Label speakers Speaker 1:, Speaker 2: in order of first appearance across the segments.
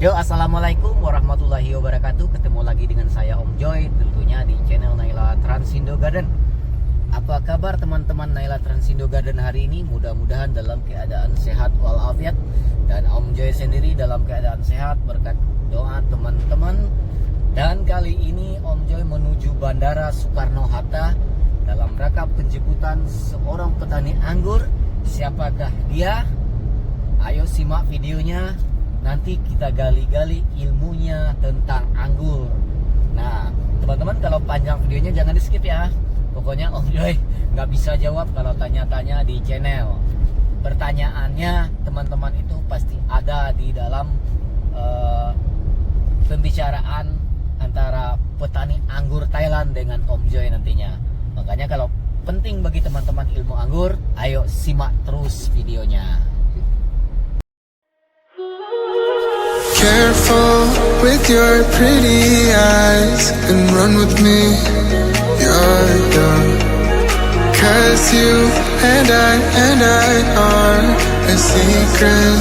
Speaker 1: Yo, assalamualaikum warahmatullahi wabarakatuh. Ketemu lagi dengan saya Om Joy, tentunya di channel Naila Transindo Garden. Apa kabar teman-teman Naila Transindo Garden hari ini? Mudah-mudahan dalam keadaan sehat walafiat, dan Om Joy sendiri dalam keadaan sehat berkat doa teman-teman. Dan kali ini Om Joy menuju Bandara Soekarno-Hatta dalam rangka penjemputan seorang petani anggur. Siapakah dia? Ayo simak videonya. Nanti kita gali-gali ilmunya tentang anggur. Nah, teman-teman, kalau panjang videonya jangan di skip ya. Pokoknya Om Joy nggak bisa jawab kalau tanya-tanya di channel. Pertanyaannya teman-teman itu pasti ada di dalam pembicaraan antara petani anggur Thailand dengan Om Joy nantinya. Makanya kalau penting bagi teman-teman ilmu anggur, ayo simak terus videonya.
Speaker 2: Careful with your pretty eyes and run with me, you're young. Cause you and I are a secret.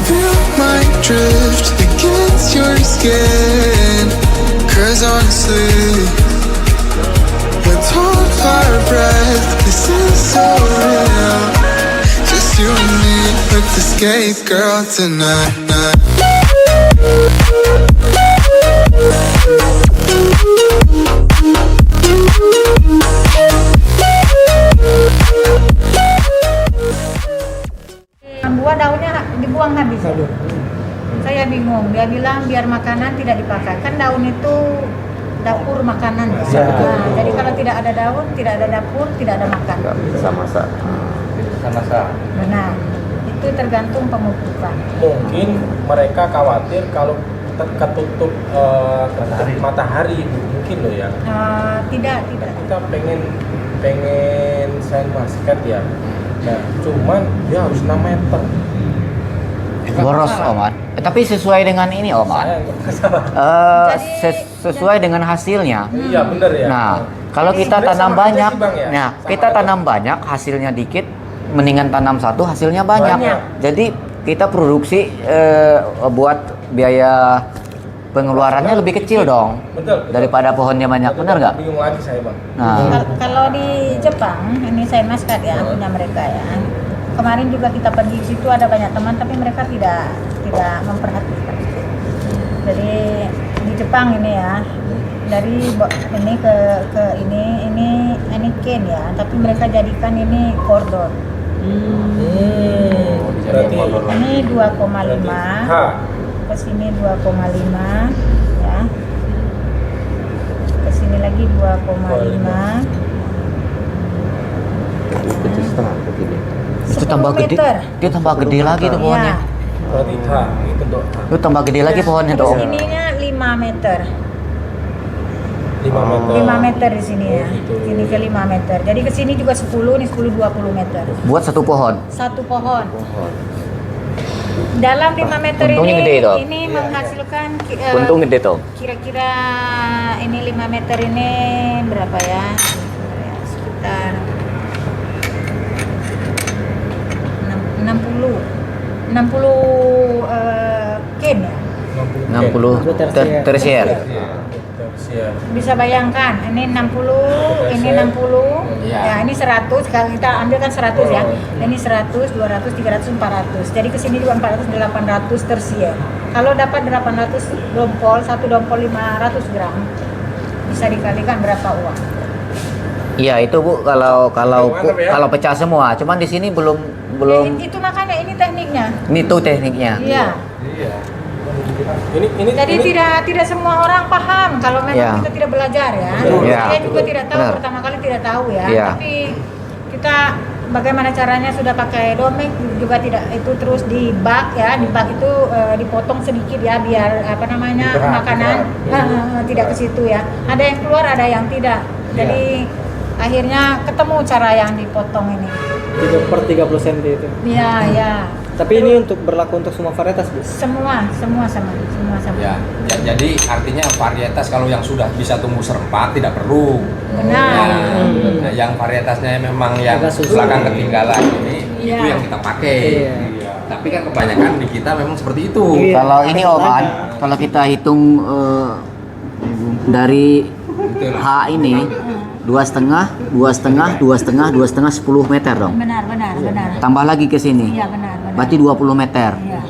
Speaker 2: Feel my drift against your skin. Cause honestly, let's hold our breath, this is so real. Just you and me, let's escape, girl, tonight.
Speaker 3: Buah daunnya dibuang habis. Saya bingung, dia bilang biar makanan tidak dipakai. Kan daun itu dapur makanan. Nah, jadi kalau tidak ada daun, tidak ada dapur, tidak ada makan.
Speaker 4: Bisa masak.
Speaker 3: Benar, itu tergantung pemupukan.
Speaker 5: Mungkin mereka khawatir kalau ketutup matahari mungkin loh ya.
Speaker 3: Tidak.
Speaker 5: Kita pengen sign basket ya. Nah, cuman dia harus 6 meter.
Speaker 1: Boros Oman. Tapi sesuai dengan ini Oman.
Speaker 5: Saya nggak salah.
Speaker 1: Sesuai dengan hasilnya.
Speaker 5: Iya benar ya.
Speaker 1: Nah, kalau kita
Speaker 5: Sebenarnya
Speaker 1: tanam
Speaker 5: sama aja
Speaker 1: banyak,
Speaker 5: sih, Bang, ya?
Speaker 1: nah
Speaker 5: Sama
Speaker 1: kita
Speaker 5: aja.
Speaker 1: tanam banyak hasilnya dikit, mendingan tanam satu hasilnya banyak. Jadi kita produksi buat biaya pengeluarannya lebih kecil dong.
Speaker 5: Betul.
Speaker 1: Daripada pohonnya banyak, benar nggak?
Speaker 5: Bingung lagi saya bang.
Speaker 1: Nah,
Speaker 3: Kalau di Jepang, ini saya maskat ya, punya mereka ya. Kemarin juga kita pergi situ ada banyak teman, tapi mereka tidak memperhatikan. Jadi di Jepang ini ya, dari ini ke ini ken ya, tapi mereka jadikan ini kordon.
Speaker 5: Berarti
Speaker 3: Ini 2,5, ke sini 2,5 ya. Ke sini lagi 2,5.
Speaker 4: Kecil setengah begini.
Speaker 1: itu tambah
Speaker 3: 10
Speaker 1: gede,
Speaker 3: meter.
Speaker 1: dia tambah gede lagi tuh pohonnya.
Speaker 3: Iya.
Speaker 5: berarti ini bentuk
Speaker 1: Itu tambah gede lagi pohonnya tuh. Om.
Speaker 3: Ininya 5 meter.
Speaker 5: 5 meter.
Speaker 3: 5 meter di sini ya.
Speaker 5: Oh, gitu.
Speaker 3: Sini ke 5 meter. Jadi ke sini juga 10, nih 10 20 meter.
Speaker 1: Buat satu pohon.
Speaker 3: Satu pohon. Dalam 5 meter
Speaker 1: Untungnya
Speaker 3: ini
Speaker 1: gede itu.
Speaker 3: ini menghasilkan
Speaker 1: Untung gede tuh.
Speaker 3: kira-kira ini 5 meter ini berapa ya? Sebentar ya, sekitar 60 ken ya.
Speaker 1: 60 tersier.
Speaker 5: Tersier.
Speaker 3: Bisa bayangkan ini 60, ini 60,
Speaker 1: Iya.
Speaker 3: ya ini 100, kalau kita ambil kan 100 ya. Ini 100, 200, 300, 400. Jadi ke sini juga 400, 800 tersier. Kalau dapat 800 dompol, satu dompol 500 gram, bisa dikalikan berapa uang?
Speaker 1: Iya itu Bu,
Speaker 5: Mantap ya.
Speaker 1: kalau pecah semua. Cuman di sini belum.
Speaker 3: Itu makanya ini tekniknya.
Speaker 1: Ini tuh tekniknya.
Speaker 3: Iya.
Speaker 5: Ini
Speaker 3: Jadi tidak semua orang paham kalau memang
Speaker 1: Iya.
Speaker 3: kita tidak belajar ya.
Speaker 1: Iya.
Speaker 3: Saya juga tidak tahu,
Speaker 1: Benar.
Speaker 3: pertama kali tidak tahu ya.
Speaker 1: Iya.
Speaker 3: Tapi kita bagaimana caranya sudah pakai domek juga tidak, itu terus di bak ya, di bak itu dipotong sedikit ya biar makanan tidak ke situ ya. Ada yang keluar, ada yang tidak. Jadi akhirnya ketemu cara yang dipotong ini.
Speaker 6: 30 cm itu.
Speaker 3: Iya, ya.
Speaker 6: Tapi ini untuk berlaku untuk semua varietas, Bu?
Speaker 3: Semua sama.
Speaker 7: Ya, jadi artinya varietas kalau yang sudah bisa tumbuh serempak tidak perlu.
Speaker 3: Benar.
Speaker 7: Yang varietasnya memang yang
Speaker 6: Agak susah.
Speaker 7: belakang ketinggalan ini
Speaker 3: Iya.
Speaker 7: itu yang kita pakai.
Speaker 6: Iya.
Speaker 7: Tapi kan kebanyakan di kita memang seperti itu.
Speaker 6: Iya.
Speaker 1: Kalau ini Oman, kalau kita hitung dari H ini 2,5, 10 meter dong.
Speaker 3: Benar.
Speaker 1: Tambah lagi ke sini.
Speaker 3: Iya, benar.
Speaker 1: Berarti 20 meter.
Speaker 3: Iya.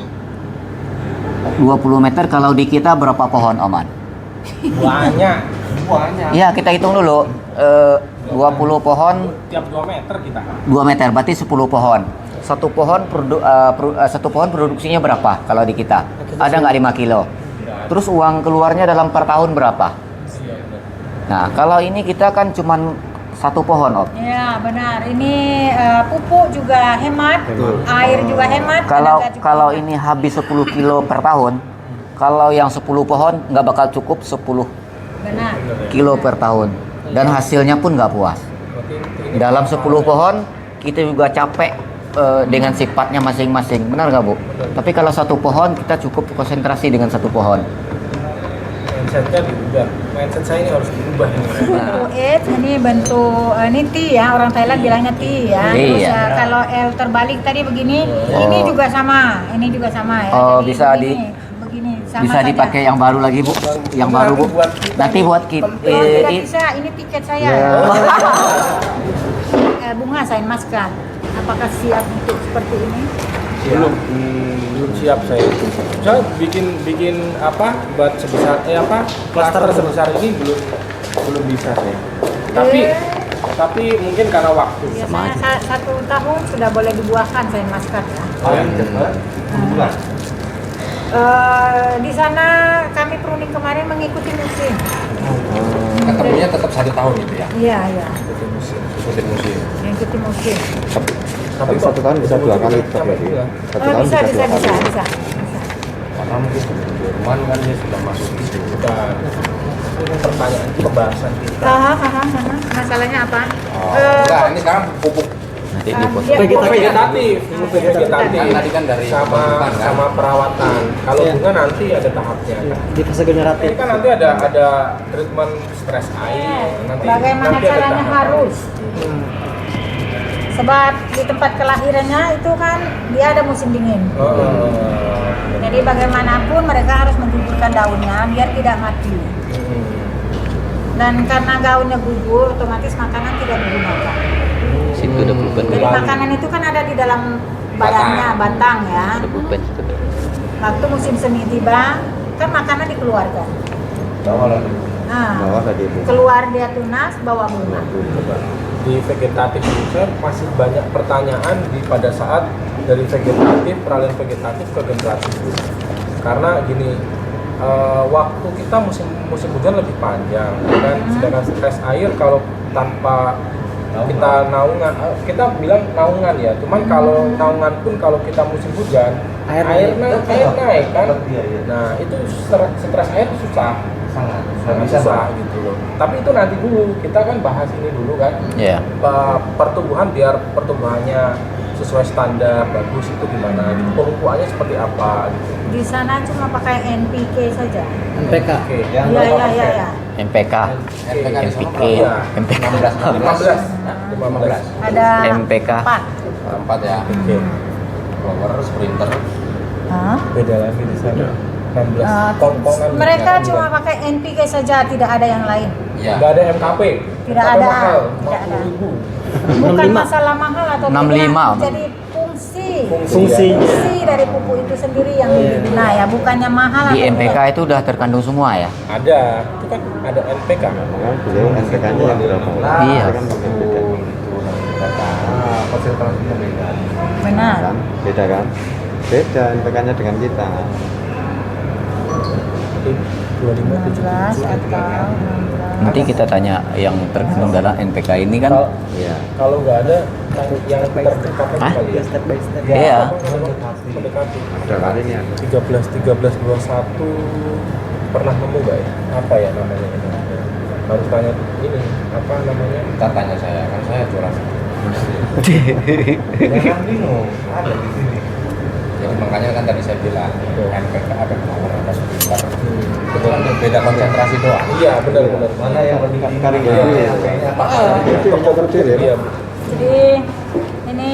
Speaker 1: 20 meter kalau di kita berapa pohon Oman?
Speaker 5: Banyak.
Speaker 1: Iya, kita hitung dulu. 20 pohon
Speaker 5: Tiap 2 meter kita.
Speaker 1: 2 meter, berarti 10 pohon. Satu pohon produksinya berapa kalau di kita? Ada nggak 5 kilo? Terus uang keluarnya dalam per tahun berapa? Nah, kalau ini kita kan cuman satu pohon, Om.
Speaker 3: Iya, benar. Ini pupuk juga hemat, air juga hemat. tenaga juga
Speaker 1: Kalau
Speaker 3: hemat.
Speaker 1: ini habis 10 kilo per tahun, kalau yang 10 pohon nggak bakal cukup 10
Speaker 3: benar.
Speaker 1: kilo per tahun. Dan hasilnya pun nggak puas. Dalam 10 pohon, kita juga capek dengan sifatnya masing-masing. Benar nggak, Bu? Tapi kalau satu pohon, kita cukup konsentrasi dengan satu pohon.
Speaker 5: Mindsetnya diubah. Mindset saya ini harus diubah ini.
Speaker 3: Bentuk H, ini bentuk ini T ya, orang Thailand bilangnya T ya. Terus
Speaker 1: Iya.
Speaker 3: kalau L terbalik tadi begini,
Speaker 1: Oh.
Speaker 3: ini juga sama ya.
Speaker 1: Oh,
Speaker 3: Jadi
Speaker 1: bisa
Speaker 3: begini, sama
Speaker 1: Bisa
Speaker 3: saja.
Speaker 1: dipakai yang baru lagi, Bu. Yang baru, Bu. Nanti buat kita.
Speaker 3: Oh, tidak bisa, ini tiket saya. Bunga sign maskat. Apakah siap untuk seperti ini?
Speaker 5: Belum siap saya. Saya bikin apa buat sebesar klaster sebesar ini belum bisa saya. Tapi mungkin karena waktu.
Speaker 3: Biasanya 1 tahun sudah boleh dibuahkan sign maskat ya. Di sana kami pruning kemarin mengikuti musim.
Speaker 7: Ketemunya tetap 1 tahun gitu ya.
Speaker 3: Iya.
Speaker 7: Ikutin musim.
Speaker 3: Mengikuti musim.
Speaker 4: Tapi satu tahun bisa 2 kali tetap ya, Bu? Satu tahun
Speaker 3: Bisa.
Speaker 4: 2 kali.
Speaker 7: Karena mungkin Jerman kan dia sudah masuk di situ.
Speaker 5: Bukan. Pertanyaan pembahasan kita.
Speaker 3: Masalahnya apa?
Speaker 7: Enggak, ini sekarang pupuk.
Speaker 1: Nanti
Speaker 3: dia
Speaker 1: dipotong.
Speaker 5: Vegetatif.
Speaker 7: Kan tadi kan dari pembentukan, kan?
Speaker 5: sama perawatan. Kalau bunga nanti ada tahapnya.
Speaker 6: Di fase generatif.
Speaker 5: Ini kan nanti ada treatment stres air. Nanti
Speaker 3: Bagaimana
Speaker 5: nanti ada
Speaker 3: caranya
Speaker 5: tahapan.
Speaker 3: harus? Sebab di tempat kelahirannya itu kan dia ada musim dingin. Jadi bagaimanapun mereka harus menggugurkan daunnya biar tidak mati. Dan karena gaunnya gugur, otomatis makanan tidak digunakan.
Speaker 1: Situ udah pulpen.
Speaker 3: Jadi makanan itu kan ada di dalam badannya, batang ya.
Speaker 1: Udah pulpen.
Speaker 3: Waktu musim semi tiba, kan makanan dikeluarkan. Nah,
Speaker 4: Bawah tadi, Bu.
Speaker 3: keluar dia tunas, bawa bunga.
Speaker 5: Di vegetatif user masih banyak pertanyaan pada saat dari vegetatif, peralihan vegetatif ke generatif. Karena gini, waktu kita musim hujan lebih panjang, kan? Sedangkan stres air kalau tanpa kita naungan, kita bilang naungan ya. Cuman kalau naungan pun kalau kita musim hujan, air naik kan. Nah itu stres air susah, sangat susah gitu loh. Tapi itu nanti dulu, kita kan bahas ini dulu kan.
Speaker 1: Iya.
Speaker 5: Pertumbuhan biar pertumbuhannya sesuai standar bagus itu gimana, pemupukannya seperti apa gitu.
Speaker 3: Di sana cuma pakai NPK saja.
Speaker 6: MPK.
Speaker 5: Oke.
Speaker 3: Iya.
Speaker 1: MPK.
Speaker 7: NPK
Speaker 5: Iya.
Speaker 1: MPK.
Speaker 5: 15.
Speaker 3: Ada
Speaker 1: MPK.
Speaker 3: 4.
Speaker 7: 4 ya.
Speaker 5: Oke.
Speaker 7: Blower, sprinter.
Speaker 3: Hah?
Speaker 5: Beda lagi di sana. 16. Tongkongan.
Speaker 3: Mereka cuma pakai NPK saja, tidak ada yang lain.
Speaker 7: Iya.
Speaker 5: Nggak ada MKP.
Speaker 3: Tidak
Speaker 5: MKP
Speaker 3: ada.
Speaker 5: mahal,
Speaker 3: Tidak ada.
Speaker 5: 50.000.
Speaker 3: Bukan masalah mahal atau
Speaker 1: 65,
Speaker 3: tidak,
Speaker 1: Om.
Speaker 3: jadi fungsi
Speaker 6: Fungsinya.
Speaker 3: dari pupuk itu sendiri yang nah ya bukannya mahal
Speaker 1: Di
Speaker 3: atau
Speaker 1: MPK
Speaker 3: tidak.
Speaker 1: itu udah terkandung semua ya?
Speaker 5: Ada. Itu kan ada NPK.
Speaker 4: Makanya beliau NPK-nya yang berapa?
Speaker 1: Iya.
Speaker 4: Kan mungkin beda.
Speaker 5: Konsentrasinya beda.
Speaker 3: Benar.
Speaker 4: Kan? Beda kan? Beda NPK-nya dengan kita.
Speaker 5: Jadi 25,
Speaker 3: 16
Speaker 5: 77.
Speaker 3: atau 16.
Speaker 1: Nanti kita tanya yang terkandung dalam NPK ini kan?
Speaker 5: Kalau-
Speaker 4: Iya.
Speaker 5: Kalau nggak ada yang terdekat
Speaker 1: Hah?
Speaker 5: kali ya.
Speaker 6: Step by step.
Speaker 1: Iya.
Speaker 5: Mendekati.
Speaker 4: Ada kalinya.
Speaker 5: 13 21 pernah nemu nggak ya? Apa ya namanya ini? Harus tanya ini apa namanya?
Speaker 7: Kita tanya saya, kan saya curang.
Speaker 5: Jangan bingung. Ada di sini.
Speaker 7: Jadi makanya kan tadi saya bilang NPK ada blower, ada sprinter. Itu kan beda konsentrasi doang.
Speaker 5: Iya benar-benar. Mana yang lebih
Speaker 4: Kari
Speaker 5: Iya,
Speaker 4: gitu ya.
Speaker 5: kayaknya
Speaker 4: Itu yang jauh kecil ya.
Speaker 5: Iya.
Speaker 3: Jadi ini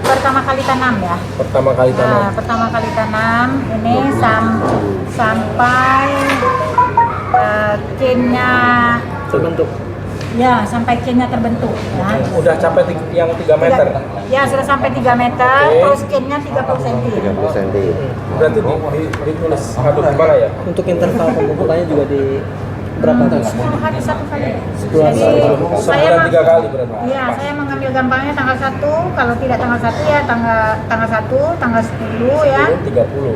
Speaker 3: per pertama kali tanam ya.
Speaker 5: Pertama kali tanam.
Speaker 3: Nah, pertama kali tanam ini sampai kennya
Speaker 6: terbentuk.
Speaker 3: ya sampai kennya terbentuk ya.
Speaker 5: Udah capai yang 3 meter.
Speaker 3: Ya sudah sampai 3 meter,
Speaker 5: Oke.
Speaker 3: terus kennya 30 cm.
Speaker 4: 30 cm.
Speaker 5: Berarti ditulis gimana ya?
Speaker 6: Untuk interval pemupukannya juga di berapa kali?
Speaker 3: 10 hari satu kali.
Speaker 6: 10 hari
Speaker 3: Jadi
Speaker 6: satu kali.
Speaker 3: saya
Speaker 5: Sebulan 3 kali berarti.
Speaker 3: Iya, saya mengambil gampangnya tanggal 1, kalau tidak tanggal 1 ya tanggal 1, tanggal 10 ya.
Speaker 5: 30.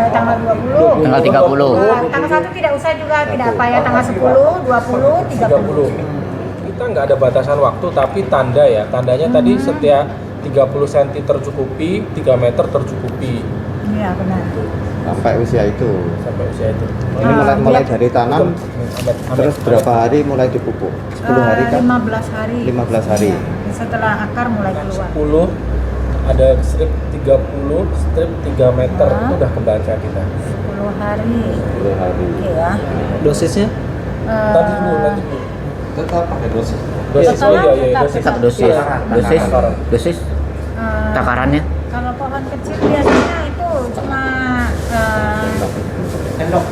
Speaker 3: Tanggal 20.
Speaker 1: Tanggal 30.
Speaker 3: Tanggal 1 tidak usah juga, tidak apa ya, tanggal 10, 20, 30.
Speaker 5: Kita nggak ada batasan waktu, tapi tanda ya. Tandanya tadi setiap 30 cm tercukupi, 3 meter tercukupi.
Speaker 3: Iya, benar.
Speaker 4: Sampai usia itu.
Speaker 5: Sampai usia itu.
Speaker 4: Ini mulai dari tanam
Speaker 5: Amet.
Speaker 4: terus berapa hari mulai dipupuk? 10 hari kan?
Speaker 3: 15 hari.
Speaker 4: 15 hari.
Speaker 3: Iya, setelah akar mulai keluar.
Speaker 5: 10 ada strip 30, strip 3 meter itu udah kebaca kita.
Speaker 3: 10 hari.
Speaker 4: 10 hari.
Speaker 3: Oke ya.
Speaker 6: Dosisnya?
Speaker 5: Tadi dulu nanti dulu.
Speaker 7: Tetap pakai dosis.
Speaker 5: Dosis
Speaker 3: Tetap,
Speaker 5: oh iya
Speaker 3: tetap.
Speaker 5: dosis.
Speaker 1: Tetap dosis
Speaker 3: Eh,
Speaker 1: takarannya.
Speaker 3: Kalau pohon kecil biasanya itu cuma
Speaker 7: Sendok.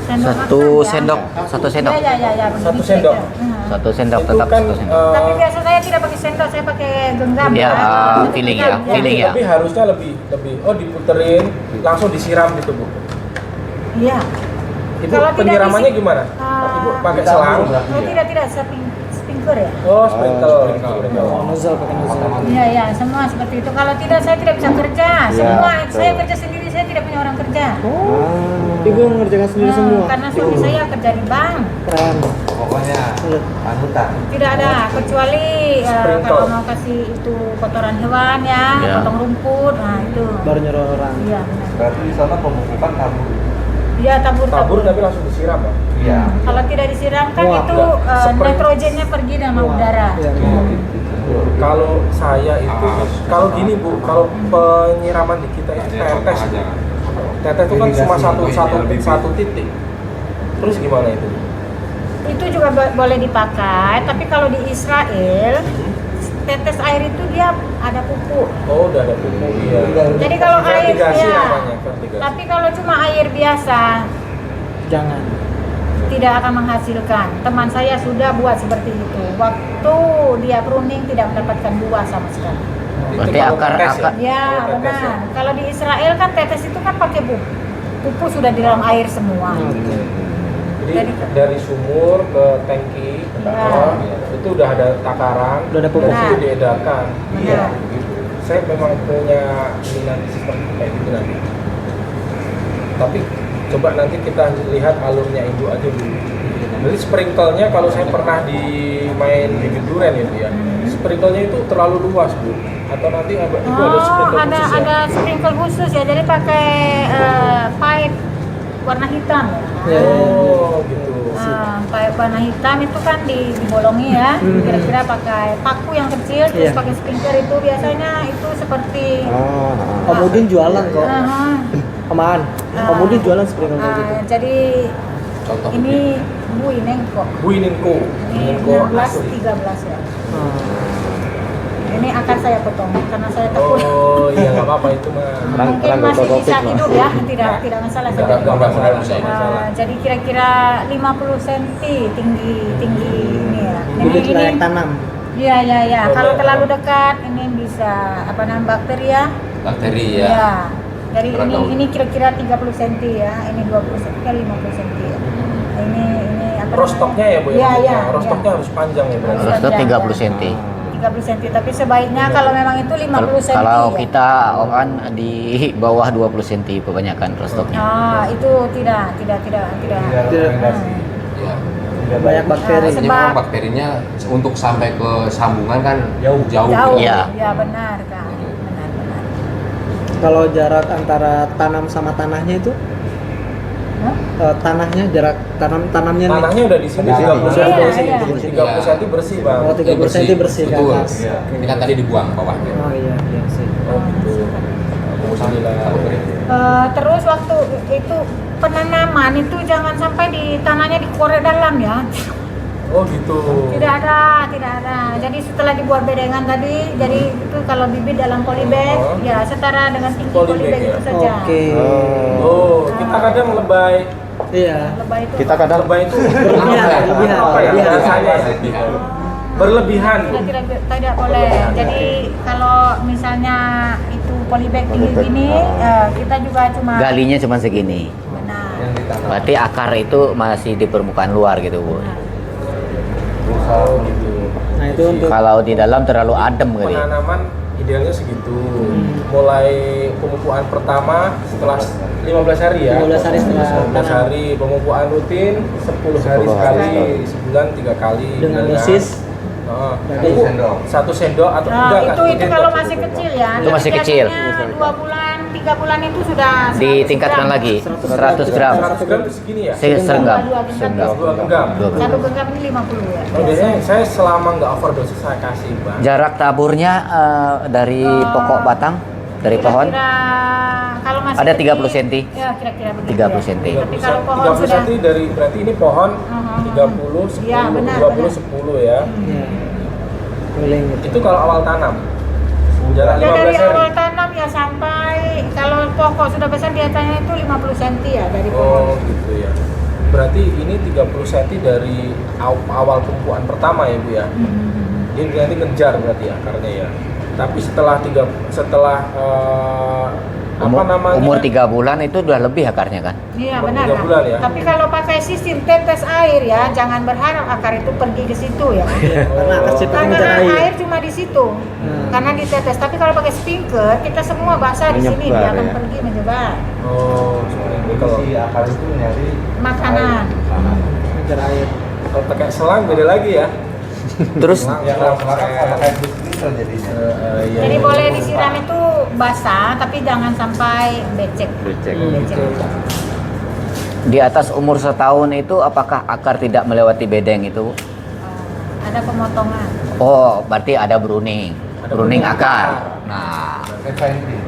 Speaker 3: sendok
Speaker 1: Satu
Speaker 3: makan, ya.
Speaker 1: sendok, satu sendok.
Speaker 3: Ya, begitu
Speaker 5: Satu
Speaker 3: bisa
Speaker 5: sendok.
Speaker 3: aja.
Speaker 1: Satu sendok
Speaker 5: Itu
Speaker 1: tetap
Speaker 5: kan
Speaker 1: satu sendok.
Speaker 3: Tapi biasa saya tidak pakai sendok, saya pakai genggam.
Speaker 1: Ya,
Speaker 3: Pakai
Speaker 1: feeling ya,
Speaker 3: genggam,
Speaker 1: feeling ya.
Speaker 5: Tapi harusnya lebih diputerin langsung disiram gitu Bu.
Speaker 3: Iya.
Speaker 5: Ibu
Speaker 3: Kalau tidak
Speaker 5: penyiramannya
Speaker 3: disi-
Speaker 5: gimana?
Speaker 3: Ah.
Speaker 5: Ibu pakai selang.
Speaker 3: Oh tidak, sprinkler ya.
Speaker 5: Oh, sprinkle.
Speaker 6: Nozzle pakai nozzle.
Speaker 3: Iya, semua seperti itu. Kalau tidak saya tidak bisa kerja. Semua saya kerja sendiri, saya tidak punya orang kerja.
Speaker 6: Ibu yang mengerjakan sendiri semua.
Speaker 3: Karena suami saya kerja di bank.
Speaker 6: Keren.
Speaker 7: Pokoknya panutan.
Speaker 3: Tidak ada kecuali
Speaker 5: Sprinkle.
Speaker 3: kalau mau kasih itu kotoran hewan ya,
Speaker 1: Ya.
Speaker 3: potong rumput, nah itu.
Speaker 6: Baru nyuruh orang.
Speaker 3: Iya, benar.
Speaker 7: Berarti di sana pemupukan tabur.
Speaker 3: Iya, tabur.
Speaker 5: Tabur tapi langsung disiram Pak.
Speaker 7: Iya.
Speaker 3: Kalau tidak disiram kan
Speaker 6: Wah,
Speaker 3: itu
Speaker 5: enggak. Spray.
Speaker 3: nitrogennya pergi sama udara.
Speaker 6: Iya.
Speaker 5: Kalau saya itu, kalau gini Bu, kalau penyiraman di kita itu tetes. Tetes itu kan cuma satu titik. Terus gimana itu?
Speaker 3: Itu juga boleh dipakai, tapi kalau di Israel tetes air itu dia ada pupuk.
Speaker 5: Oh, udah ada pupuk iya.
Speaker 3: Jadi kalau air
Speaker 5: Fertigasi
Speaker 3: ya,
Speaker 5: namanya, fertigasi.
Speaker 3: tapi kalau cuma air biasa
Speaker 6: Jangan.
Speaker 3: tidak akan menghasilkan. Teman saya sudah buat seperti itu. Waktu dia pruning tidak mendapatkan buah sama sekali.
Speaker 1: Berarti
Speaker 5: Itu kalau
Speaker 1: akar-
Speaker 5: tetes
Speaker 1: akar-
Speaker 3: Ya
Speaker 5: Kalau tetes
Speaker 3: benar. Kalau di Israel kan tetes itu kan pakai pupuk. Pupuk sudah di dalam air semua.
Speaker 5: Jadi dari sumur ke tangki itu udah ada takaran,
Speaker 6: Udah ada pupuk.
Speaker 5: dari situ diedarkan.
Speaker 3: Benar.
Speaker 5: Saya memang punya minat seperti kayak gitu nanti. Tapi coba nanti kita lihat alurnya Ibu aja dulu. Jadi sprinkle-nya kalau saya pernah main bibit durian ya Bu ya. Sprinkle-nya itu terlalu luas Bu. Atau nanti Ibu ada sprinkle
Speaker 3: ada
Speaker 5: khusus ya?
Speaker 3: ada sprinkle khusus ya. Jadi pakai pipe warna hitam ya.
Speaker 6: Ya.
Speaker 5: Oh gitu.
Speaker 3: Pipe warna hitam itu kan dibolongi ya. Kira-kira pakai paku yang kecil terus
Speaker 6: Iya.
Speaker 3: pakai sprinkler itu biasanya itu seperti
Speaker 6: Om Udin jualan kok.
Speaker 3: Ah,
Speaker 6: Aman. Om Udin jualan sprinkle kayak gitu.
Speaker 3: jadi
Speaker 7: Contoh
Speaker 3: ini Bu Inengko.
Speaker 5: Bu Ininko.
Speaker 3: Ini
Speaker 5: Ininko
Speaker 3: 16
Speaker 5: asli.
Speaker 3: 13 ya. Ini akan saya potong karena saya takut
Speaker 5: Oh iya nggak apa-apa itu mah.
Speaker 3: mungkin masih bisa hidup ya, tidak masalah.
Speaker 5: Nggak
Speaker 3: saya
Speaker 5: masalah,
Speaker 3: potong.
Speaker 5: nggak masalah.
Speaker 3: Jadi kira-kira 50 cm tinggi ini ya.
Speaker 6: Bibit layak tanam.
Speaker 3: Iya.
Speaker 5: Oh,
Speaker 3: Kalau
Speaker 5: layak
Speaker 3: terlalu
Speaker 5: tanam.
Speaker 3: dekat ini bisa bakteri ya.
Speaker 7: bakteri
Speaker 3: Iya.
Speaker 7: ya.
Speaker 3: Jadi
Speaker 7: Berat daun.
Speaker 3: ini kira-kira 30 cm ya. Ini 20 cm ke 50 cm ya. Ini apa?
Speaker 5: Rostoknya ya Bu ya?
Speaker 3: Iya,
Speaker 5: maksudnya?
Speaker 3: iya.
Speaker 5: Rostoknya harus panjang ya berarti.
Speaker 3: Harus.
Speaker 1: Rostot 30 cm.
Speaker 3: 30 cm, tapi sebaiknya kalau memang itu 50 cm.
Speaker 1: Kalau
Speaker 3: ya.
Speaker 1: kita orang di bawah 20 cm kebanyakan rostoknya.
Speaker 3: Itu tidak.
Speaker 7: Ya.
Speaker 6: Banyak bakteri.
Speaker 3: Sebab-
Speaker 7: Jadi memang bakterinya untuk sampai ke sambungan kan jauh.
Speaker 3: Jauh.
Speaker 1: Iya.
Speaker 3: Ya benar Kak. Benar.
Speaker 6: Kalau jarak antara tanam sama tanahnya itu
Speaker 3: Hah?
Speaker 6: tanahnya jarak tanamnya nih.
Speaker 5: Tanahnya udah di sini
Speaker 4: Di sini.
Speaker 5: 30 cm.
Speaker 3: Iya.
Speaker 5: 30 cm bersih Bang.
Speaker 6: Oh, 30 cm bersih ke
Speaker 7: Betul.
Speaker 6: atas.
Speaker 7: Ini kan tadi dibuang bawahnya.
Speaker 6: Oh iya sih.
Speaker 5: Oh gitu.
Speaker 3: Terus waktu itu penanaman itu jangan sampai di tanahnya dikorek dalam ya.
Speaker 5: Oh gitu.
Speaker 3: Tidak ada. Jadi setelah dibuat bedengan tadi, jadi itu kalau bibit dalam polybag, ya setara dengan tinggi
Speaker 5: Polybag
Speaker 3: polybag
Speaker 5: ya?
Speaker 3: itu saja.
Speaker 6: Oke.
Speaker 5: Oh, kita kadang lebay.
Speaker 6: Iya.
Speaker 3: Lebah itu
Speaker 4: Kita kadang
Speaker 5: Lebay itu
Speaker 6: Berlebihan.
Speaker 5: apa ya? Rasanya berlebihan.
Speaker 3: tidak boleh. Jadi kalau misalnya itu polybag tinggi gini, kita juga cuma
Speaker 1: Galinya cuma segini.
Speaker 3: benar.
Speaker 1: Berarti akar itu masih di permukaan luar gitu, Bu.
Speaker 5: Oh gitu.
Speaker 6: Nah, itu untuk
Speaker 1: Kalau di dalam terlalu adem kali.
Speaker 5: Penanaman idealnya segitu. Mulai pemupukan pertama setelah 15 hari ya.
Speaker 6: 15 hari setelah
Speaker 5: 15 hari pemupukan rutin 10 hari
Speaker 4: 10
Speaker 5: sekali,
Speaker 4: hari.
Speaker 5: sebulan 3 kali.
Speaker 6: dengan
Speaker 5: Benar.
Speaker 6: dosis
Speaker 5: Berarti 1 sendok atau
Speaker 3: Nah,
Speaker 5: enggak?
Speaker 3: itu kalau masih kecil ya.
Speaker 1: Itu masih
Speaker 3: Tapi
Speaker 1: kecil.
Speaker 3: biasanya 2 bulan, 3 bulan itu sudah 100
Speaker 1: Ditingkatkan
Speaker 3: gram.
Speaker 1: lagi 100 gram.
Speaker 5: 100 gram itu segini ya?
Speaker 1: Serenggam.
Speaker 3: Dua genggam.
Speaker 1: Serenggam.
Speaker 5: 2 genggam.
Speaker 3: Satu genggam ini 50 ya.
Speaker 5: Oh, biasanya saya selama nggak overdosis saya kasih, Bang.
Speaker 1: Jarak taburnya dari pokok batang, dari pohon.
Speaker 3: Kira-kira kalau masih
Speaker 1: Ada
Speaker 3: kecil,
Speaker 1: 30 cm.
Speaker 3: Ya, kira-kira begitu.
Speaker 1: 30
Speaker 3: ya.
Speaker 1: cm.
Speaker 3: Tapi kalau pohon
Speaker 5: 30
Speaker 3: sudah
Speaker 5: cm dari berarti ini pohon 30 10
Speaker 3: Iya, benar,
Speaker 5: 20
Speaker 3: benar.
Speaker 5: 10 ya.
Speaker 6: ya. Keliling gitu.
Speaker 5: Itu kalau awal tanam. Jarak
Speaker 3: ya, dari
Speaker 5: 15 hari.
Speaker 3: awal tanam ya sampai kalau pokok sudah besar biasanya itu 50 cm ya dari
Speaker 5: Oh,
Speaker 3: pohon.
Speaker 5: gitu ya. Berarti ini 30 cm dari awal tumpuan pertama ya, Bu ya. Ini nanti ngejar berarti akarnya ya. Tapi setelah
Speaker 1: Umur 3 bulan itu udah lebih akarnya kan?
Speaker 3: Iya
Speaker 5: Umur
Speaker 3: benar
Speaker 5: 3
Speaker 3: kan?
Speaker 5: bulan ya?
Speaker 3: Tapi kalau pakai sistem tetes air ya, jangan berharap akar itu pergi ke situ ya.
Speaker 6: Karena akar ciptaan
Speaker 3: Karena
Speaker 6: menjadi air.
Speaker 3: air cuma di situ, karena ditetes. Tapi kalau pakai sprinkler, kita semua basah di sini,
Speaker 4: Menyebar,
Speaker 3: dia akan
Speaker 4: ya?
Speaker 3: pergi menyebar.
Speaker 5: Oh, seperti itu. Kalau
Speaker 7: akar itu nyari
Speaker 3: Makanan.
Speaker 6: Mengejar air.
Speaker 5: kalau pakai selang beda lagi ya.
Speaker 1: Terus
Speaker 7: ya kalau pakai filter jadinya.
Speaker 5: Iya,
Speaker 3: Jadi
Speaker 5: iya.
Speaker 3: boleh disiram itu basah, tapi jangan sampai becek.
Speaker 4: Becek.
Speaker 1: di atas umur setahun itu apakah akar tidak melewati bedeng itu?
Speaker 3: Ada pemotongan.
Speaker 1: Oh, berarti ada pruning.
Speaker 5: Ada
Speaker 1: Pruning
Speaker 5: pruning
Speaker 1: akar.
Speaker 5: akar.
Speaker 1: Nah,
Speaker 7: Refining.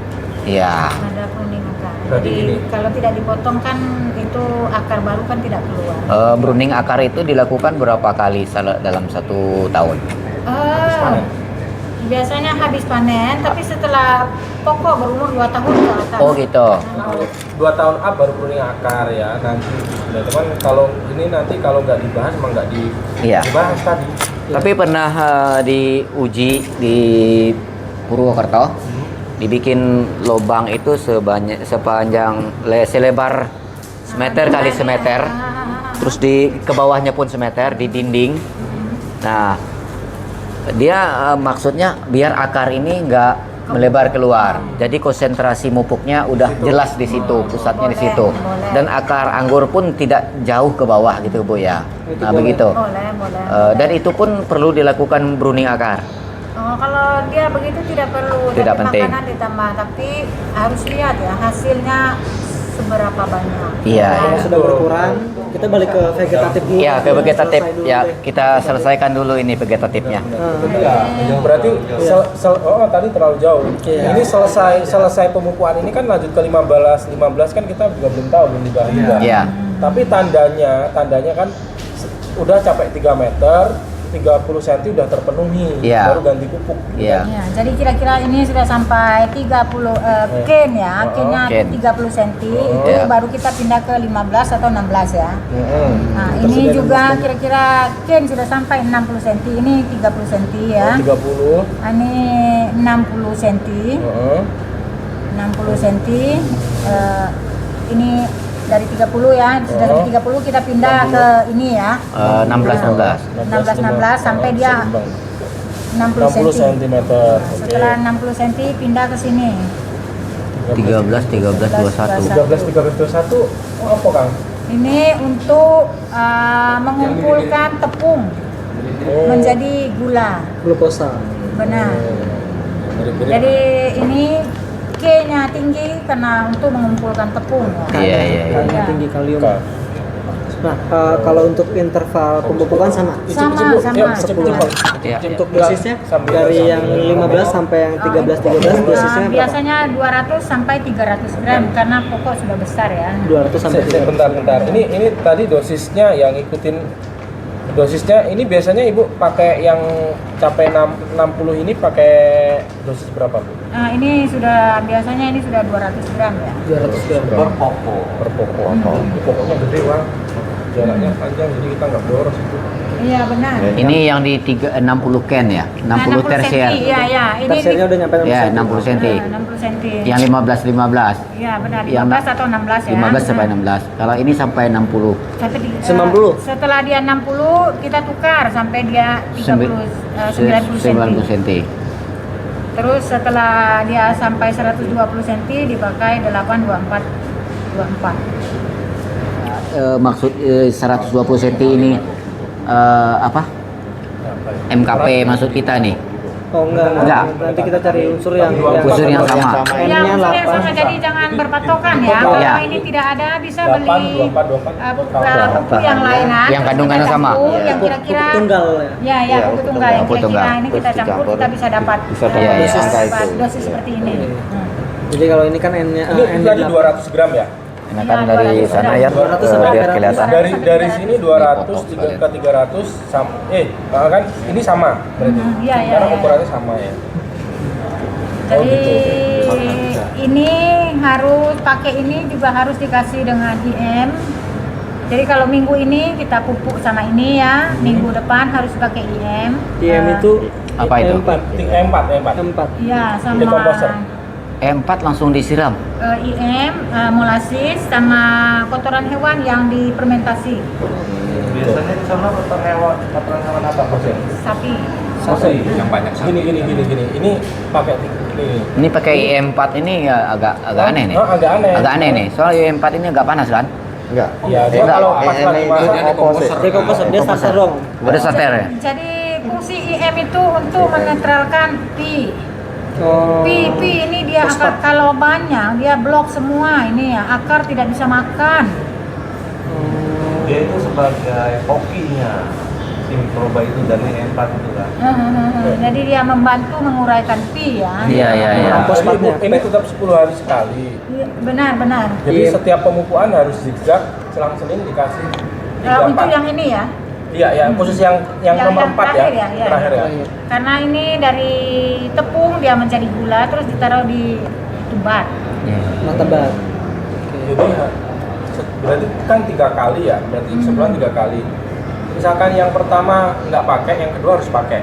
Speaker 1: iya.
Speaker 3: Ada pruning akar.
Speaker 5: Berarti
Speaker 3: Jadi
Speaker 5: gini.
Speaker 3: kalau tidak dipotong kan itu akar baru kan tidak keluar.
Speaker 1: Pruning akar itu dilakukan berapa kali dalam 1 tahun?
Speaker 3: Ah, biasanya habis panen, tapi setelah pokok berumur 2 tahun ke atas.
Speaker 1: Oh gitu.
Speaker 5: 2 tahun up baru pruning akar ya nanti. Nah, teman kalau ini nanti kalau nggak dibahas emang nggak
Speaker 1: Iya.
Speaker 5: dibahas tadi.
Speaker 1: Tapi pernah diuji di Purwokerto, dibikin lubang itu sepanjang selebar semeter kali semeter, terus ke bawahnya pun semeter di dinding. Nah, dia maksudnya biar akar ini nggak melebar keluar. Jadi konsentrasi mupuknya udah jelas di situ, pusatnya di situ.
Speaker 3: Boleh.
Speaker 1: Dan akar anggur pun tidak jauh ke bawah gitu, Bu ya. Nah, begitu.
Speaker 3: Boleh.
Speaker 1: Dan itu pun perlu dilakukan pruning akar.
Speaker 3: Oh, kalau dia begitu tidak perlu
Speaker 1: Tidak
Speaker 3: dari
Speaker 1: penting.
Speaker 3: makanan ditambah, tapi harus lihat ya hasilnya seberapa banyak.
Speaker 1: Iya.
Speaker 6: Kalau
Speaker 1: Ya.
Speaker 6: sudah berkurang, kita balik ke vegetatif dulu.
Speaker 1: Ya, ke vegetatif.
Speaker 6: Selesai dulu
Speaker 1: Ya,
Speaker 6: deh.
Speaker 1: kita selesaikan dulu ini vegetatifnya.
Speaker 5: Berarti tadi terlalu jauh.
Speaker 6: Iya.
Speaker 5: Ini selesai pemupuan ini kan lanjut ke 15 kan kita juga belum tahu, belum dibahas juga.
Speaker 1: Iya.
Speaker 5: Tapi tandanya kan udah capai 3 meter, 30 cm udah terpenuhi,
Speaker 1: Iya.
Speaker 5: baru ganti pupuk.
Speaker 1: Iya.
Speaker 3: Ya, jadi kira-kira ini sudah sampai 30 ken ya, kennya
Speaker 1: Ken.
Speaker 3: 30 cm itu
Speaker 1: Iya.
Speaker 3: baru kita pindah ke 15 atau 16 ya. Nah,
Speaker 6: Terus
Speaker 3: ini
Speaker 6: sudah
Speaker 3: juga
Speaker 6: 16.
Speaker 3: kira-kira ken sudah sampai 60 cm, ini 30 cm ya.
Speaker 5: 30.
Speaker 3: Ini 60 cm.
Speaker 5: Heeh.
Speaker 3: 60 cm. Ini dari 30 ya, sudah dari 30 kita pindah ke ini ya.
Speaker 1: 16
Speaker 3: 16 sampai dia 60 cm.
Speaker 5: cm.
Speaker 3: Setelah 60 cm pindah ke sini.
Speaker 1: 13 21.
Speaker 5: 13 21 apa Kang?
Speaker 3: Ini untuk mengumpulkan tepung menjadi gula.
Speaker 6: Glukosa.
Speaker 3: Benar.
Speaker 5: Mirip-mirip.
Speaker 3: Jadi ini K-nya tinggi karena untuk mengumpulkan tepung.
Speaker 1: Iya, iya, iya.
Speaker 6: Kalium tinggi kalium.
Speaker 5: Kak.
Speaker 6: Nah, kalau untuk interval pemupukan sama.
Speaker 3: Sama.
Speaker 5: Yuk, cepet-cepet.
Speaker 1: Iya.
Speaker 6: Untuk dosisnya
Speaker 5: Sambil-
Speaker 6: dari yang 15 sampai yang 13 dosisnya berapa?
Speaker 3: Biasanya 200 sampai 300 gram karena pokok sudah besar ya.
Speaker 6: 200 sampai 300.
Speaker 5: Bentar. Ini tadi dosisnya yang ikutin Dosisnya ini biasanya Ibu pakai yang capai 60 ini pakai dosis berapa, Bu?
Speaker 3: Nah, ini sudah biasanya ini sudah 200 gram ya.
Speaker 6: 200 gram.
Speaker 5: Per pokok. Pokoknya gede, Bang. Jaraknya panjang jadi kita nggak boros itu.
Speaker 3: Iya benar.
Speaker 1: Ini yang di 60 can ya, 60 tersier.
Speaker 3: Iya, ya. Ini
Speaker 6: Tersiernya udah nyampe 60
Speaker 1: Ya,
Speaker 6: cm.
Speaker 1: 60 cm.
Speaker 3: 60 cm.
Speaker 1: Yang 15.
Speaker 3: Iya benar,
Speaker 1: Yang
Speaker 3: 15 atau 16 ya.
Speaker 1: 15 sampai 16. Kalau ini sampai 60.
Speaker 3: Sampai
Speaker 6: 90.
Speaker 3: Setelah dia 60 kita tukar sampai dia 90
Speaker 1: cm.
Speaker 3: Terus setelah dia sampai 120 cm dipakai 824.
Speaker 1: Maksud 120 cm ini apa? MKP maksud kita nih.
Speaker 6: Oh enggak. Nanti kita cari unsur yang
Speaker 1: Unsur yang sama.
Speaker 3: Ya,
Speaker 6: N-nya
Speaker 3: unsur yang sama
Speaker 6: 8.
Speaker 3: jadi jangan berpatokan ya.
Speaker 1: Ya.
Speaker 3: Kalau ini tidak ada bisa beli
Speaker 5: 24.
Speaker 3: buku yang lainan.
Speaker 1: Yang kandungannya
Speaker 3: Kita
Speaker 1: sama.
Speaker 3: campur, yang kira-kira
Speaker 6: Pupuk tunggal ya.
Speaker 3: Ya, buku tunggal yang
Speaker 1: Buku tunggal.
Speaker 3: kira-kira ini kita campur kita bisa dapat
Speaker 4: Bisa
Speaker 1: dapat
Speaker 3: dosis,
Speaker 4: angka itu.
Speaker 3: dosis seperti ini.
Speaker 6: Jadi kalau ini kan N-nya
Speaker 5: Ini tadi 200 gram ya?
Speaker 1: Ini kan
Speaker 3: Iya,
Speaker 1: dari
Speaker 3: 200
Speaker 1: sana ya,
Speaker 6: 200 sampai
Speaker 1: biar
Speaker 6: 300.
Speaker 1: kelihatan.
Speaker 5: Dari sini 200 ke 300 sama kan ini sama berarti.
Speaker 3: Iya, iya,
Speaker 5: Karena
Speaker 3: iya.
Speaker 5: ukurannya sama ya.
Speaker 3: Jadi
Speaker 5: gitu.
Speaker 3: ini harus pakai ini juga harus dikasih dengan IM. Jadi kalau minggu ini kita pupuk sama ini ya, minggu depan harus pakai IM.
Speaker 6: IM itu
Speaker 1: Apa itu?
Speaker 6: E4.
Speaker 5: E4.
Speaker 6: E4.
Speaker 3: Iya sama
Speaker 5: Decomposer.
Speaker 1: E4 langsung disiram.
Speaker 3: IM, molasis sama kotoran hewan yang difermentasi.
Speaker 5: Biasanya di sana kotoran hewan apa Mas?
Speaker 3: Sapi.
Speaker 7: Yang banyak sapi.
Speaker 5: Gini. Ini pakai ini.
Speaker 1: Ini pakai IM4 ini ya agak aneh nih.
Speaker 5: Oh, agak aneh.
Speaker 1: Agak aneh nih. Soal IM4 ini agak panas kan?
Speaker 4: Enggak.
Speaker 5: Iya, dia
Speaker 1: Enggak.
Speaker 5: kalau pas lagi masak
Speaker 6: Dekomposer dia starter dong.
Speaker 1: Udah starter ya?
Speaker 3: Jadi fungsi IM itu untuk menetralkan pi.
Speaker 6: Oh.
Speaker 3: Pi ini dia akar, kalau banyak dia blok semua ini ya, akar tidak bisa makan.
Speaker 8: Dia itu sebagai hokinya tim proba itu dari E4 itu kan.
Speaker 3: Jadi dia membantu menguraikan pi ya.
Speaker 1: Iya.
Speaker 5: Ini tetap 10 hari sekali.
Speaker 3: Iya, benar.
Speaker 5: Jadi setiap pemupukan harus zigzag, selang-seling dikasih 3
Speaker 3: Untuk yang ini ya.
Speaker 5: Iya, khusus yang nomor 4 ya.
Speaker 3: terakhir ya.
Speaker 5: Terakhir ya.
Speaker 3: Karena ini dari tepung dia menjadi gula terus ditaruh di tumbar.
Speaker 6: Martabak.
Speaker 5: Jadi berarti kan 3 kali ya, berarti sebulan 3 kali. Misalkan yang pertama nggak pakai, yang kedua harus pakai.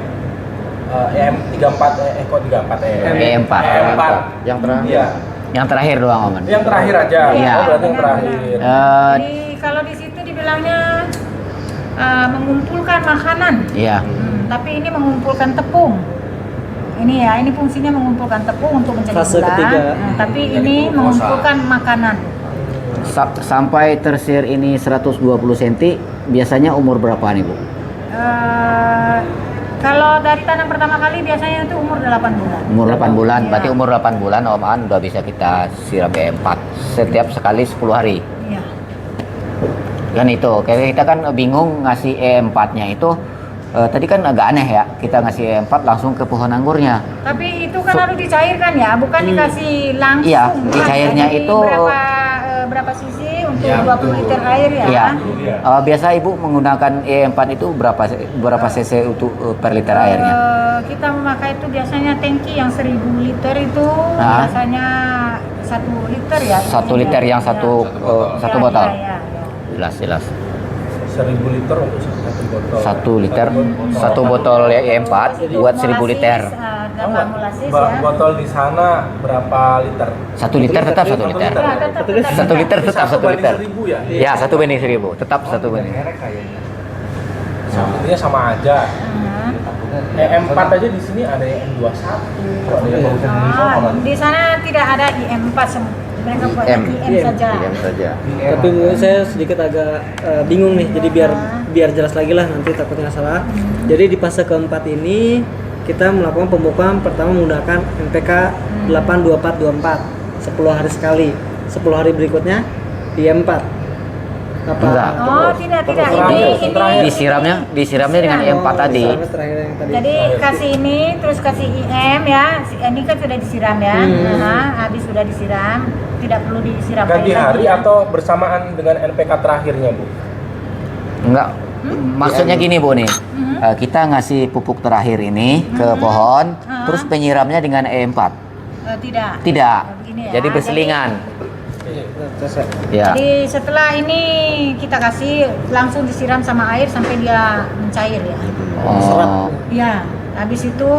Speaker 5: EM34 kok 34
Speaker 1: E4.
Speaker 5: E4.
Speaker 4: Yang terakhir.
Speaker 5: Iya.
Speaker 1: Yang terakhir doang, Oman.
Speaker 5: Yang terakhir aja.
Speaker 1: Iya.
Speaker 5: Oh, berarti yang terakhir.
Speaker 3: Jadi kalau di situ dibilangnya mengumpulkan makanan.
Speaker 1: Iya.
Speaker 3: Tapi ini mengumpulkan tepung. Ini ya, ini fungsinya mengumpulkan tepung untuk menjadi
Speaker 6: Fase
Speaker 3: gula.
Speaker 6: ketiga.
Speaker 3: Tapi ini mengumpulkan makanan.
Speaker 1: Sampai tersier ini 120 cm, biasanya umur berapa nih, Bu?
Speaker 3: Kalau dari tanam pertama kali biasanya itu umur 8 bulan.
Speaker 1: Umur 8 bulan,
Speaker 3: Iya.
Speaker 1: berarti umur 8 bulan Om An udah bisa kita siram E4 setiap sekali 10 hari.
Speaker 3: Iya.
Speaker 1: Kan itu, kayak kita kan bingung ngasih E4-nya itu tadi kan agak aneh ya, kita ngasih E4 langsung ke pohon anggurnya.
Speaker 3: Tapi itu kan harus dicairkan ya, bukan dikasih langsung.
Speaker 1: Iya,
Speaker 3: kan?
Speaker 1: dicairnya
Speaker 3: Jadi
Speaker 1: itu
Speaker 3: berapa cc untuk
Speaker 1: ya,
Speaker 3: 20 liter air ya?
Speaker 1: Iya. Biasa Ibu menggunakan E4 itu berapa cc untuk per liter airnya?
Speaker 3: Kita memakai itu biasanya tangki yang 1000 liter itu biasanya 1 liter ya.
Speaker 1: 1 liter yang satu botol.
Speaker 3: Iya.
Speaker 1: Jelas.
Speaker 5: 1000 liter untuk 1 botol.
Speaker 1: 1 liter, 1 botol E4 buat 1000 liter.
Speaker 3: Tambah molasis ya.
Speaker 5: Botol di sana berapa liter?
Speaker 1: 1 liter tetap 1 liter.
Speaker 3: Ya, tetap.
Speaker 1: 1 liter tetap 1 liter.
Speaker 5: 1000 ya?
Speaker 1: Ya, 1 banding 1000, tetap 1 banding.
Speaker 5: Intinya sama aja. EM4 aja di sini ada yang M21.
Speaker 3: Di sana tidak ada IM4 semua. Mereka buat IM saja.
Speaker 4: Diam saja.
Speaker 6: Tapi menurut saya sedikit agak bingung nih. Jadi biar jelas lagi lah, nanti takutnya salah. Jadi di fase keempat ini kita melakukan pemupukan pertama menggunakan NPK 82424 10 hari sekali. 10 hari berikutnya IM4.
Speaker 1: Enggak.
Speaker 3: Oh, tidak. Ini
Speaker 1: Disiramnya dengan E4 tadi.
Speaker 6: Terakhir yang tadi.
Speaker 3: jadi kasih ini, terus kasih IM ya. Ini kan sudah disiram ya. Habis sudah disiram, tidak perlu disiram
Speaker 5: Ganti
Speaker 3: lagi.
Speaker 5: hari atau bersamaan dengan NPK terakhirnya, Bu?
Speaker 1: Enggak, Maksudnya gini Bu nih, kita ngasih pupuk terakhir ini ke pohon, terus penyiramnya dengan E4.
Speaker 3: Tidak.
Speaker 1: Tidak.
Speaker 3: Begini ya,
Speaker 1: Jadi berselingan. Ya.
Speaker 3: Jadi setelah ini kita kasih langsung disiram sama air sampai dia mencair ya.
Speaker 1: Oh.
Speaker 3: Ya, habis itu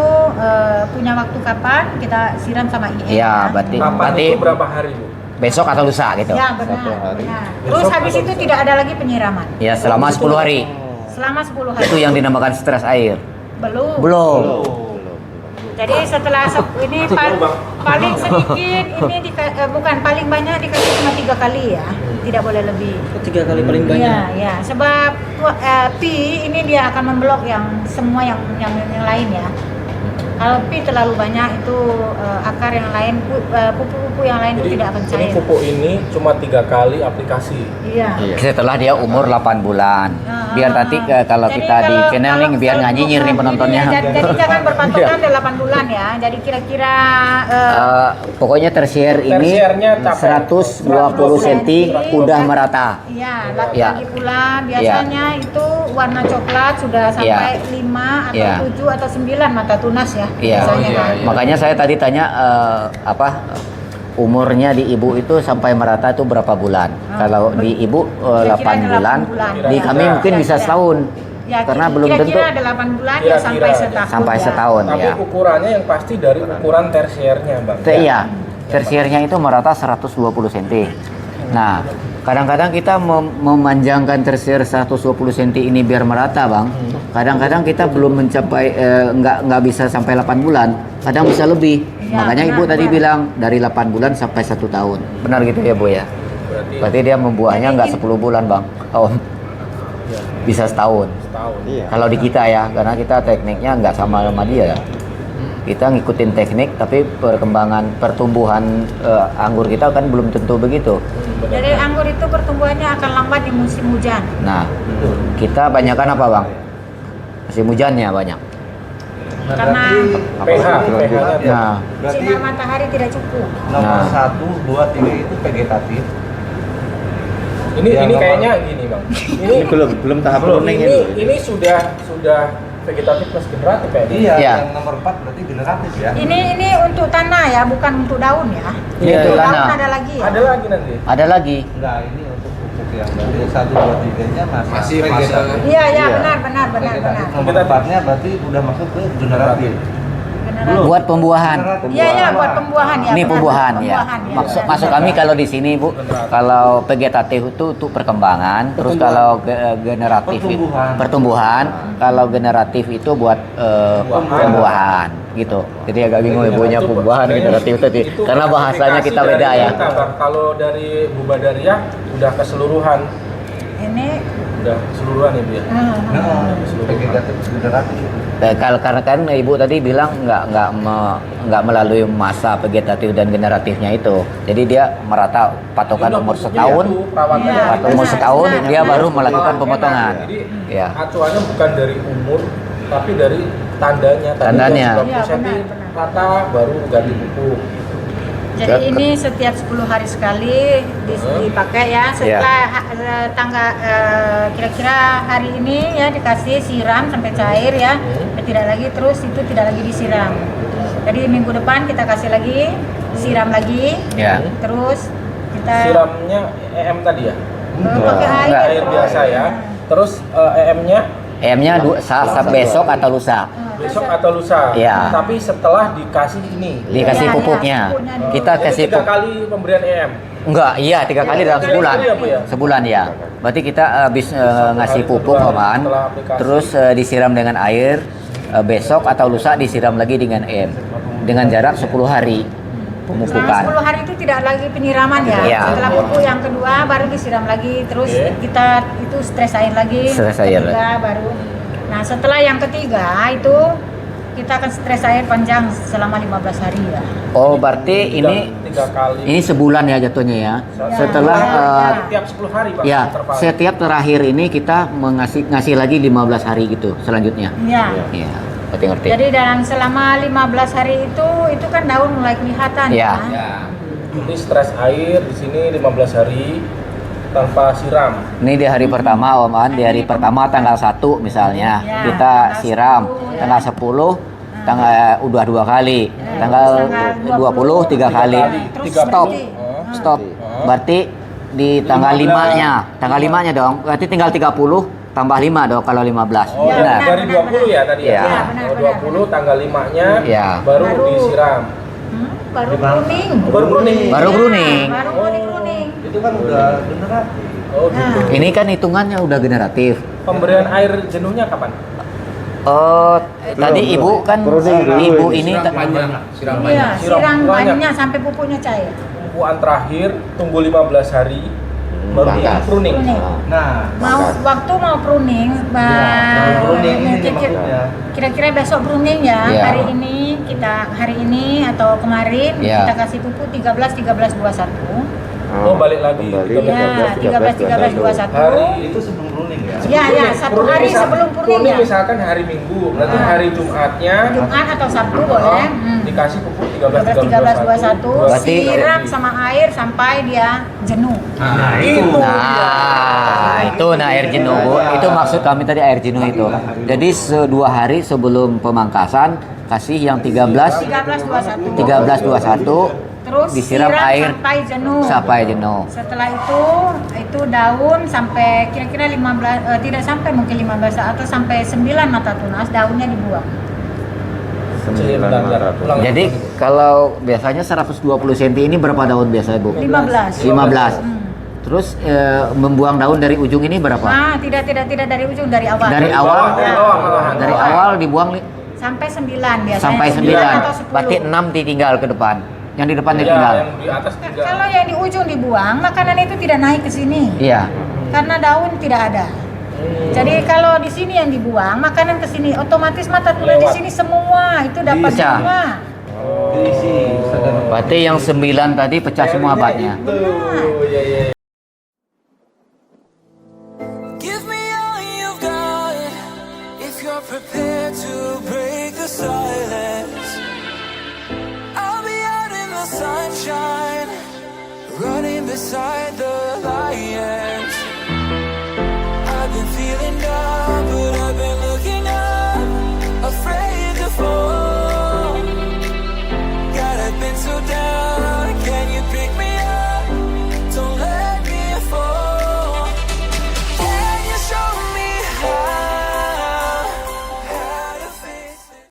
Speaker 3: punya waktu kapan kita siram sama IE.
Speaker 1: Iya, berarti
Speaker 5: Kapan itu berapa hari Bu?
Speaker 1: besok atau lusa gitu.
Speaker 3: Ya benar. benar. Terus habis itu tidak ada lagi penyiraman.
Speaker 1: Ya, selama 10 hari.
Speaker 3: Selama 10 hari.
Speaker 1: Itu yang dinamakan stres air.
Speaker 3: Belum.
Speaker 1: Belum.
Speaker 3: Jadi setelah ini paling sedikit ini bukan paling banyak dikasih cuma 3 kali ya. Tidak boleh lebih.
Speaker 6: 3 kali paling banyak.
Speaker 3: Iya, ya. Sebab P ini dia akan memblok yang semua yang lain ya. Kalau P terlalu banyak itu akar yang lain, pupuk-pupuk yang lain itu
Speaker 5: Jadi
Speaker 3: tidak akan
Speaker 5: ini
Speaker 3: cair.
Speaker 5: pupuk ini cuma 3 kali aplikasi.
Speaker 3: Iya.
Speaker 1: Setelah dia umur 8 bulan. Biar nanti kalau
Speaker 3: Jadi
Speaker 1: kita di
Speaker 3: kalau-
Speaker 1: channel nih
Speaker 3: kalau
Speaker 1: biar nggak nyinyir nih penontonnya.
Speaker 3: Jadi jangan berpatokan 8 bulan ya. Jadi kira-kira
Speaker 1: Pokoknya tersier ini
Speaker 5: Tersiernya capai
Speaker 1: 120 cm udah merata.
Speaker 3: Iya,
Speaker 1: Ya.
Speaker 3: lagi pula biasanya itu warna coklat sudah sampai 5 atau
Speaker 1: Ya.
Speaker 3: 7 atau 9 mata tunas ya.
Speaker 1: Iya.
Speaker 3: Biasanya kan.
Speaker 1: Makanya saya tadi tanya umurnya di ibu itu sampai merata itu berapa bulan? Kalau di ibu
Speaker 3: Kira-kira
Speaker 1: 8 bulan,
Speaker 3: 8 bulan.
Speaker 1: di kami
Speaker 5: Kira-kira.
Speaker 1: mungkin bisa setahun.
Speaker 3: Ya,
Speaker 1: Karena belum tentu
Speaker 3: kira-kira ada 8 bulan ya
Speaker 5: Kira-kira.
Speaker 3: sampai setahun.
Speaker 1: sampai
Speaker 3: ya.
Speaker 1: setahun
Speaker 5: Tapi
Speaker 1: ya.
Speaker 5: ukurannya yang pasti dari ukuran tersiernya Bang.
Speaker 1: Iya, tersiernya itu merata 120 cm. Nah, kadang-kadang kita memanjangkan tersier 120 cm ini biar merata, Bang. Kadang-kadang kita belum mencapai nggak bisa sampai 8 bulan, kadang bisa lebih.
Speaker 3: Ya,
Speaker 1: Makanya Ibu
Speaker 3: benar,
Speaker 1: tadi
Speaker 3: benar.
Speaker 1: bilang dari 8 bulan sampai 1 tahun. Benar gitu ya, Bu ya? Berarti dia membuahnya nggak 10 bulan, Bang. Oh. Bisa setahun.
Speaker 5: Setahun.
Speaker 1: Kalau di kita ya, karena kita tekniknya nggak sama dia ya. Kita ngikutin teknik, tapi pertumbuhan anggur kita kan belum tentu begitu.
Speaker 3: Jadi anggur itu pertumbuhannya akan lambat di musim hujan.
Speaker 1: Nah, kita banyakkan apa Bang? Musim hujannya banyak.
Speaker 3: Karena
Speaker 5: pH-nya.
Speaker 1: Nah,
Speaker 8: Berarti
Speaker 3: sinar matahari tidak cukup.
Speaker 8: nomor
Speaker 1: Nah.
Speaker 8: 1, 2, 3 itu vegetatif.
Speaker 5: Ini
Speaker 8: Yang nomor-
Speaker 5: kayaknya gini Bang. Ini
Speaker 4: belum tahap
Speaker 5: belum.
Speaker 4: pruning
Speaker 5: Ini sudah vegetatif plus generatif ya?
Speaker 8: Iya,
Speaker 1: Iya.
Speaker 8: yang nomor 4 berarti generatif ya.
Speaker 3: Ini untuk tanah ya, bukan untuk daun ya.
Speaker 1: ini
Speaker 6: Iya,
Speaker 1: tuh
Speaker 3: Untuk daun
Speaker 1: tanah.
Speaker 3: ada lagi ya.
Speaker 5: Ada lagi nanti.
Speaker 1: Ada lagi.
Speaker 8: Enggak, ini untuk pupuk yang dari 1, 2, 3-nya
Speaker 7: Masih
Speaker 8: vegetatif.
Speaker 3: Iya, iya, benar, benar, benar, benar.
Speaker 8: Nomor 4-nya berarti udah masuk ke generatif.
Speaker 3: Generasi.
Speaker 1: Buat pembuahan.
Speaker 3: Iya, iya, buat pembuahan ya.
Speaker 1: Ini
Speaker 3: benar.
Speaker 1: pembuahan ya.
Speaker 3: Pembuahan,
Speaker 1: Maksud kami kalau di sini Bu, kalau vegetatif itu untuk perkembangan, terus kalau generatif itu
Speaker 8: Pertumbuhan.
Speaker 1: pertumbuhan, kalau generatif itu buat pembuahan gitu. Jadi agak bingung ibunya pembuahan generatif tadi
Speaker 5: Itu
Speaker 1: karena bahasanya kita
Speaker 5: klasifikasi
Speaker 1: beda
Speaker 5: dari
Speaker 1: ya.
Speaker 5: kita, Bang. Kalau dari Bu Badariah udah keseluruhan,
Speaker 3: Ini
Speaker 5: udah keseluruhan ya Bu ya.
Speaker 8: Nah, vegetatif generatif.
Speaker 1: Kalau karena kan ibu tadi bilang nggak melalui masa vegetatif dan generatifnya itu, jadi dia merata patokan
Speaker 5: Udah
Speaker 1: umur
Speaker 5: pupuknya
Speaker 1: setahun,
Speaker 5: itu, perawatannya
Speaker 3: Iya,
Speaker 1: atau umur
Speaker 3: benar,
Speaker 1: setahun
Speaker 3: benar,
Speaker 1: dia
Speaker 3: benar.
Speaker 1: baru melakukan
Speaker 5: Malah
Speaker 1: pemotongan.
Speaker 5: enak. Jadi
Speaker 1: Ya.
Speaker 5: acuannya bukan dari umur, tapi dari tandanya.
Speaker 1: Tandanya.
Speaker 3: Iya,
Speaker 5: 90 cm
Speaker 3: benar, benar.
Speaker 5: rata baru ganti pupuk.
Speaker 3: Jadi ini setiap 10 hari sekali dipakai ya. Setelah kira-kira hari ini ya dikasih siram sampai cair ya. Tidak lagi terus itu tidak lagi disiram. Jadi minggu depan kita kasih lagi, siram lagi.
Speaker 1: Ya.
Speaker 3: Terus kita
Speaker 5: Siramnya EM tadi ya?
Speaker 3: pakai air.
Speaker 1: Enggak.
Speaker 5: Air biasa ya. Terus EM-nya
Speaker 1: EM-nya besok atau lusa.
Speaker 5: besok atau lusa.
Speaker 1: Iya.
Speaker 5: Tapi setelah dikasih ini.
Speaker 1: Dikasih
Speaker 3: Iya,
Speaker 1: pupuknya.
Speaker 3: pupuknya.
Speaker 1: Kita
Speaker 5: Jadi
Speaker 1: kasih
Speaker 5: 3 kali pemberian EM.
Speaker 1: Enggak, iya 3 kali dalam
Speaker 5: Tiga
Speaker 1: sebulan.
Speaker 5: kali ya, Bu, ya?
Speaker 1: Sebulan ya. Berarti kita habis ngasih
Speaker 5: hari
Speaker 1: pupuk
Speaker 5: kedua
Speaker 1: Oman,
Speaker 5: setelah aplikasi.
Speaker 1: terus disiram dengan air, besok atau lusa disiram lagi dengan M. Dengan jarak 10 hari
Speaker 3: Selama
Speaker 1: pemupukan.
Speaker 3: 10 hari itu tidak lagi penyiraman ya.
Speaker 1: Iya.
Speaker 3: Setelah pupuk yang kedua baru disiram lagi, terus
Speaker 5: Oke.
Speaker 3: kita itu stres air lagi.
Speaker 1: Stres air.
Speaker 3: Ketiga baru. Nah setelah yang ketiga itu kita akan stres air panjang selama 15 hari ya.
Speaker 1: Oh, berarti ini
Speaker 5: 3 kali.
Speaker 1: ini sebulan ya jatuhnya ya. Setelah
Speaker 5: Tiap 10 hari Pak.
Speaker 1: ya,
Speaker 5: interval.
Speaker 1: setiap terakhir ini kita ngasih lagi 15 hari gitu selanjutnya.
Speaker 3: Iya.
Speaker 1: Iya, berarti ngerti.
Speaker 3: Jadi dalam selama 15 hari itu kan daun mulai kelihatan
Speaker 1: Iya.
Speaker 3: ya.
Speaker 7: Ya.
Speaker 5: Ini stres air di sini 15 hari. tanpa siram.
Speaker 1: Ini di hari pertama Om An, di hari pertama tanggal 1 misalnya
Speaker 3: Ya,
Speaker 1: kita
Speaker 3: tanggal
Speaker 1: siram,
Speaker 3: 10, ya.
Speaker 1: tanggal 10 tanggal udah 2 kali, tanggal 20 3 kali.
Speaker 3: Terus
Speaker 1: Stop.
Speaker 3: berhenti.
Speaker 1: Stop. Berarti di tanggal 5-nya, tanggal 5-nya dong. Berarti tinggal 30 tambah 5 dong kalau 15.
Speaker 5: Oh,
Speaker 3: Ya,
Speaker 1: Benar.
Speaker 5: dari 20 ya tadi
Speaker 1: Iya.
Speaker 5: ya?
Speaker 3: Benar,
Speaker 5: Oh,
Speaker 3: benar.
Speaker 5: 20 tanggal 5-nya
Speaker 1: Iya.
Speaker 5: baru
Speaker 3: Baru.
Speaker 5: disiram.
Speaker 3: Baru pruning.
Speaker 5: Baru pruning.
Speaker 1: Baru pruning.
Speaker 3: Baru pruning.
Speaker 8: Itu kan udah generatif.
Speaker 5: Oh, gitu.
Speaker 1: Ini kan hitungannya udah generatif.
Speaker 5: Pemberian air jenuhnya kapan?
Speaker 1: Oh, tadi ibu kan ibu ini
Speaker 7: Siram panjang, siram
Speaker 3: Iya,
Speaker 7: panjang.
Speaker 5: Siram
Speaker 3: siram
Speaker 5: banyak.
Speaker 3: banyak sampai pupuknya cair.
Speaker 5: Pembuaan terakhir tunggu 15 hari baru
Speaker 4: Pangkas.
Speaker 5: pruning.
Speaker 3: Pruning.
Speaker 8: Nah,
Speaker 3: Waktu mau pruning,
Speaker 8: sebelum pruning ini
Speaker 3: kira-
Speaker 8: maksudnya.
Speaker 3: kira-kira besok pruning ya.
Speaker 1: Iya.
Speaker 3: Hari ini atau kemarin
Speaker 1: Iya.
Speaker 3: kita kasih pupuk 13-13-21.
Speaker 5: Oh, balik lagi.
Speaker 4: Kembali
Speaker 3: Ya, 13-13-21.
Speaker 5: Hari
Speaker 8: Itu sebelum pruning ya.
Speaker 3: Ya, ya, satu
Speaker 5: Pruning
Speaker 3: hari sebelum pruning ya.
Speaker 5: misalkan hari Minggu, berarti
Speaker 3: Ah.
Speaker 5: hari Jumatnya
Speaker 3: Jumat atau Sabtu
Speaker 5: oh,
Speaker 3: boleh.
Speaker 5: dikasih pupuk
Speaker 3: 13-13-21
Speaker 1: Berarti-
Speaker 3: siram sama air sampai dia jenuh.
Speaker 7: Nah,
Speaker 1: Nah, itu air jenuh Bu. Itu maksud kami tadi air jenuh itu. Jadi 2 hari sebelum pemangkasan kasih yang
Speaker 3: 13-21.
Speaker 1: 13-21
Speaker 3: Terus
Speaker 1: disiram
Speaker 3: siram
Speaker 1: air
Speaker 3: sampai jenuh.
Speaker 1: sampai jenuh.
Speaker 3: Setelah itu daun sampai kira-kira 15 tidak sampai mungkin 15 atau sampai 9 mata tunas daunnya dibuang.
Speaker 5: Ulang.
Speaker 1: Jadi kalau biasanya 120 cm ini berapa daun biasanya Bu?
Speaker 3: 15.
Speaker 1: 15. Terus membuang daun dari ujung ini berapa?
Speaker 3: Ah, tidak dari ujung, dari awal.
Speaker 1: Dari awal dari awal dibuang
Speaker 3: Sampai 9 biasanya.
Speaker 1: sampai 9.
Speaker 3: atau 10.
Speaker 1: Berarti 6 ditinggal ke depan. Yang di depan
Speaker 5: Ya,
Speaker 1: ditinggal.
Speaker 5: yang di atas tiga.
Speaker 3: Kalau yang di ujung dibuang, makanan itu tidak naik ke sini.
Speaker 1: Iya.
Speaker 3: Karena daun tidak ada. Jadi kalau di sini yang dibuang, makanan ke sini otomatis mata tunas di
Speaker 5: Lewat.
Speaker 3: sini semua itu dapat
Speaker 1: Pecah.
Speaker 3: semua.
Speaker 8: Diisi sedang.
Speaker 1: Berarti yang 9 tadi pecah semua batnya.
Speaker 5: Oh, iya, iya.
Speaker 2: Give me all you've got if you're prepared to break the silence. I'll be out in the sunshine, running beside the